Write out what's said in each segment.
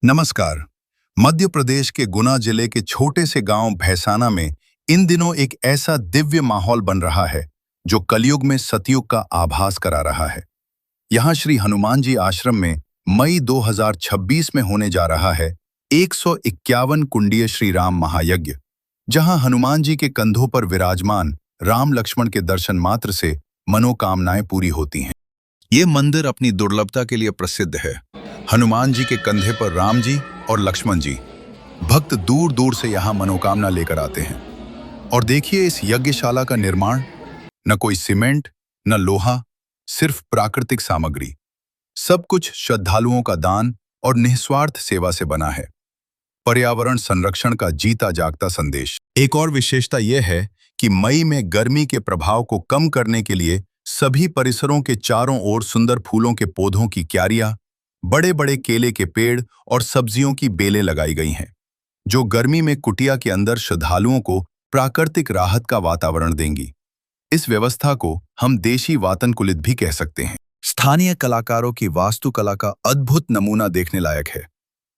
नमस्कार। मध्य प्रदेश के गुना जिले के छोटे से गांव भैसाना में इन दिनों एक ऐसा दिव्य माहौल बन रहा है जो कलयुग में सतयुग का आभास करा रहा है। यहाँ श्री हनुमान जी आश्रम में मई 2026 में होने जा रहा है 151 कुंडीय श्री राम महायज्ञ, जहां हनुमान जी के कंधों पर विराजमान राम लक्ष्मण के दर्शन मात्र से मनोकामनाएं पूरी होती हैं। ये मंदिर अपनी दुर्लभता के लिए प्रसिद्ध है। हनुमान जी के कंधे पर राम जी और लक्ष्मण जी, भक्त दूर दूर से यहाँ मनोकामना लेकर आते हैं। और देखिए इस यज्ञशाला का निर्माण, न कोई सीमेंट न लोहा, सिर्फ प्राकृतिक सामग्री। सब कुछ श्रद्धालुओं का दान और निस्वार्थ सेवा से बना है। पर्यावरण संरक्षण का जीता जागता संदेश। एक और विशेषता यह है कि मई में गर्मी के प्रभाव को कम करने के लिए सभी परिसरों के चारों ओर सुंदर फूलों के पौधों की क्यारियां, बड़े बड़े केले के पेड़ और सब्जियों की बेलें लगाई गई हैं, जो गर्मी में कुटिया के अंदर श्रद्धालुओं को प्राकृतिक राहत का वातावरण देंगी। इस व्यवस्था को हम देशी वातानुकूलित भी कह सकते हैं। स्थानीय कलाकारों की वास्तुकला का अद्भुत नमूना देखने लायक है।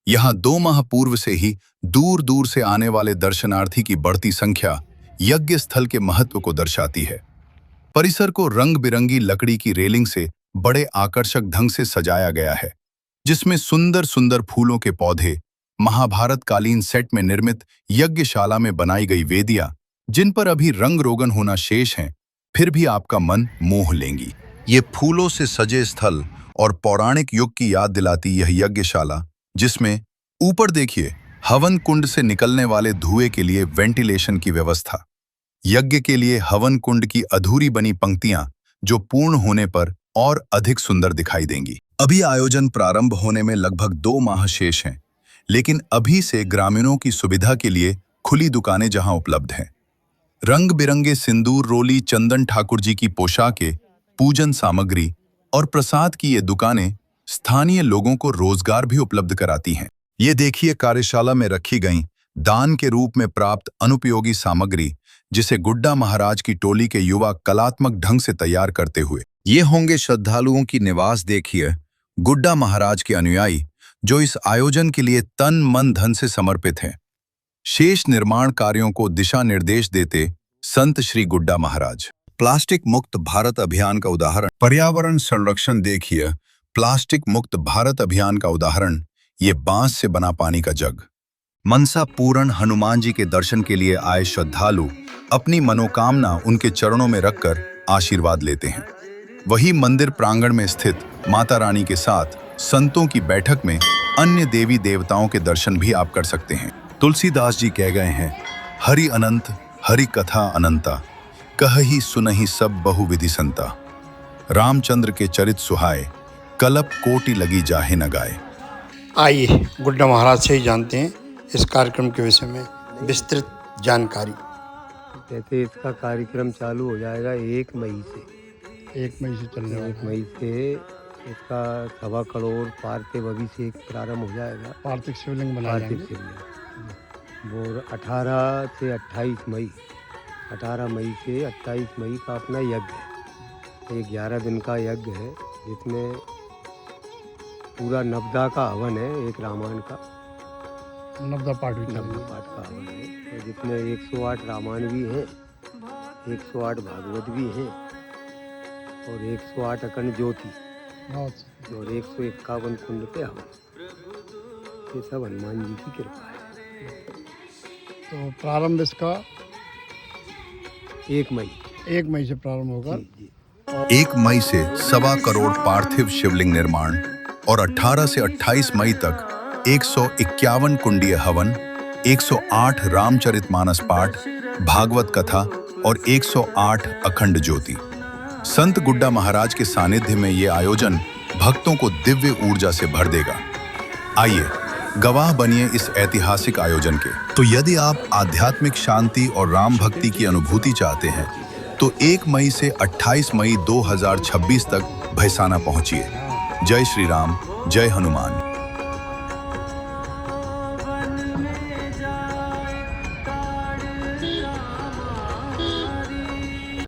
यहाँ 2 माह पूर्व से ही दूर दूर से आने वाले दर्शनार्थी की बढ़ती संख्या यज्ञ स्थल के महत्व को दर्शाती है। परिसर को रंग बिरंगी लकड़ी की रेलिंग से बड़े आकर्षक ढंग से सजाया गया है, जिसमें सुंदर सुंदर फूलों के पौधे, महाभारत कालीन सेट में निर्मित यज्ञशाला में बनाई गई वेदियां, जिन पर अभी रंग रोगन होना शेष हैं, फिर भी आपका मन मोह लेंगी। ये फूलों से सजे स्थल और पौराणिक युग की याद दिलाती यह यज्ञशाला, जिसमें ऊपर देखिए हवन कुंड से निकलने वाले धुएं के लिए वेंटिलेशन की व्यवस्था, यज्ञ के लिए हवन कुंड की अधूरी बनी पंक्तियां जो पूर्ण होने पर और अधिक सुंदर दिखाई देंगी। अभी आयोजन प्रारंभ होने में लगभग 2 माह शेष हैं, लेकिन अभी से ग्रामीणों की सुविधा के लिए खुली दुकानें जहां उपलब्ध हैं। रंग बिरंगे सिंदूर, रोली, चंदन, ठाकुर जी की पोशाकें, पूजन सामग्री और प्रसाद की ये दुकानें स्थानीय लोगों को रोजगार भी उपलब्ध कराती हैं। ये देखिए कार्यशाला में रखी गई दान के रूप में प्राप्त अनुपयोगी सामग्री, जिसे गुड्डा महाराज की टोली के युवा कलात्मक ढंग से तैयार करते हुए। ये होंगे श्रद्धालुओं की निवास। देखिए गुड्डा महाराज के अनुयायी जो इस आयोजन के लिए तन मन धन से समर्पित हैं। शेष निर्माण कार्यों को दिशा निर्देश देते संत श्री गुड्डा महाराज। प्लास्टिक मुक्त भारत अभियान का उदाहरण। पर्यावरण संरक्षण देखिए प्लास्टिक मुक्त भारत अभियान का उदाहरण, ये बांस से बना पानी का जग। मनसा पूर्ण हनुमान जी के दर्शन के लिए आए श्रद्धालु अपनी मनोकामना उनके चरणों में रखकर आशीर्वाद लेते हैं। वही मंदिर प्रांगण में स्थित माता रानी के साथ संतों की बैठक में अन्य देवी देवताओं के दर्शन भी आप कर सकते हैं। तुलसीदास जी कह गए हैं, हरि अनंत हरि कथा अनंता, कहहि सुनहि सब बहुविधि संता। रामचंद्र के चरित सुहाए, कलप कोटि लगी जाहे न गाए। आइए गुड्डा महाराज से ही जानते हैं इस कार्यक्रम के विषय में विस्तृत जानकारी। जैसे इसका कार्यक्रम चालू हो जाएगा 1 मई से। 1 मई से चलने वाला 1 मई से इसका 1.25 करोड़ पार्थिव अभिषेक प्रारंभ हो जाएगा। पार्थिव शिवलिंग बनाया पार्थिव शिवलिंग वो 18 से 28 मई 18 मई से 28 मई का अपना यज्ञ है। ये 11 दिन का यज्ञ है, जिसमें पूरा नवदा का हवन है, एक रामायण का नवदा पाठ का हवन है, और जिसमें 108 रामायण भी हैं, 108 भागवत भी हैं और 108 अखंड ज्योति और 151 कुंड पे हवन। ये सब हनुमान जी की कृपा है। तो प्रारंभ इसका 1 मई 1 मई से प्रारंभ होगा। 1 मई से 1.25 करोड़ पार्थिव शिवलिंग निर्माण और 18 से 28 मई तक 151 कुंडीय हवन, 108 रामचरितमानस पाठ, भागवत कथा और 108 अखंड ज्योति। संत गुड्डा महाराज के सानिध्य में ये आयोजन भक्तों को दिव्य ऊर्जा से भर देगा। आइए गवाह बनिए इस ऐतिहासिक आयोजन के। तो यदि आप आध्यात्मिक शांति और राम भक्ति की अनुभूति चाहते हैं तो 1 मई से 28 मई 2026 तक भैसाना पहुंचिए। जय श्री राम, जय हनुमान।